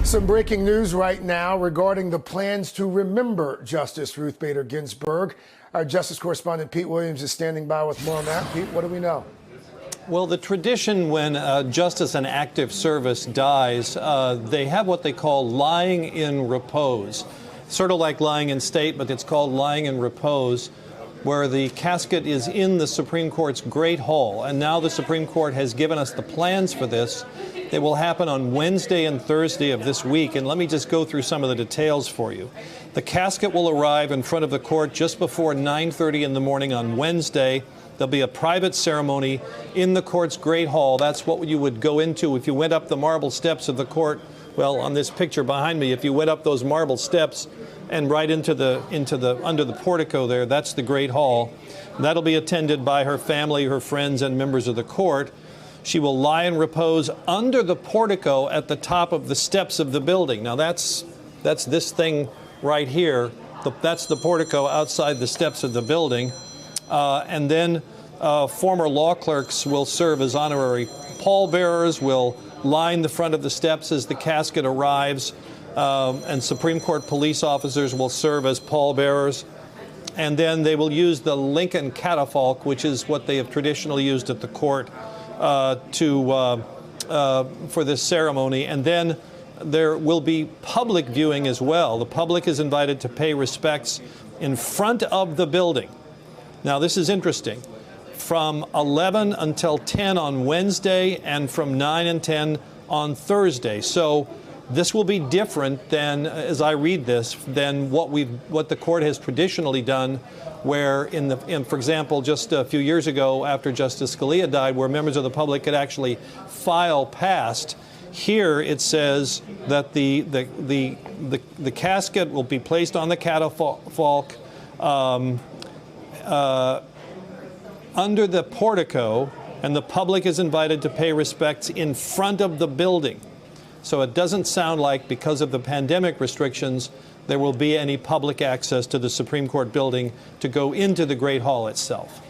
Some breaking news right now regarding the plans to remember Justice Ruth Bader Ginsburg. Our Justice Correspondent Pete Williams is standing by with more on that. Pete, what do we know? Well, the tradition when justice in active service dies, they have what they call lying in repose. Sort of like lying in state, but it's called lying in repose, where the casket is in the Supreme Court's Great Hall. And now the Supreme Court has given us the plans for this. They will happen on Wednesday and Thursday of this week. And let me just go through some of the details for you. The casket will arrive in front of the court just before 9:30 in the morning on Wednesday. There'll be a private ceremony in the court's Great Hall. That's what you would go into if you went up the marble steps of the court. Well, on this picture behind me, if you went up those marble steps and right into the under the portico there, that's the Great Hall. That'll be attended by her family, her friends, and members of the court. She will lie in repose under the portico at the top of the steps of the building. Now that's this thing right here. That's the portico outside the steps of the building. And then former law clerks will serve as honorary pallbearers, will line the front of the steps as the casket arrives, and Supreme Court police officers will serve as pallbearers. And then they will use the Lincoln catafalque, which is what they have traditionally used at the court for this ceremony. And then there will be public viewing as well. The public is invited to pay respects in front of the building. Now, this is interesting. From 11 until 10 on Wednesday and from 9 and 10 on Thursday. So this will be different than, as I read this, than what the court has traditionally done, where for example, just a few years ago after Justice Scalia died, where members of the public could actually file past. Here it says that the casket will be placed on the catafalque under the portico, and the public is invited to pay respects in front of the building. So it doesn't sound like, because of the pandemic restrictions, there will be any public access to the Supreme Court building to go into the Great Hall itself.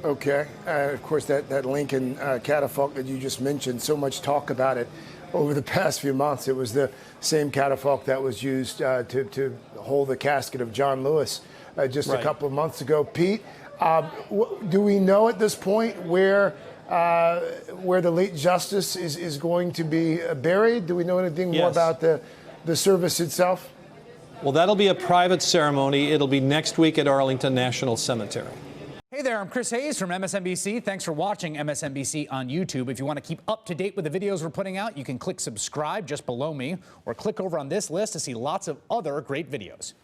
Okay. Of course, that Lincoln catafalque that you just mentioned, so much talk about it over the past few months. It was the same catafalque that was used to hold the casket of John Lewis just a couple of months ago. Pete, do we know at this point where the late justice is going to be buried? Do we know anything more about the service itself? Well, that'll be a private ceremony. It'll be next week at Arlington National Cemetery. Hey there, I'm Chris Hayes from MSNBC. Thanks for watching MSNBC on YouTube. If you want to keep up to date with the videos we're putting out, you can click subscribe just below me or click over on this list to see lots of other great videos.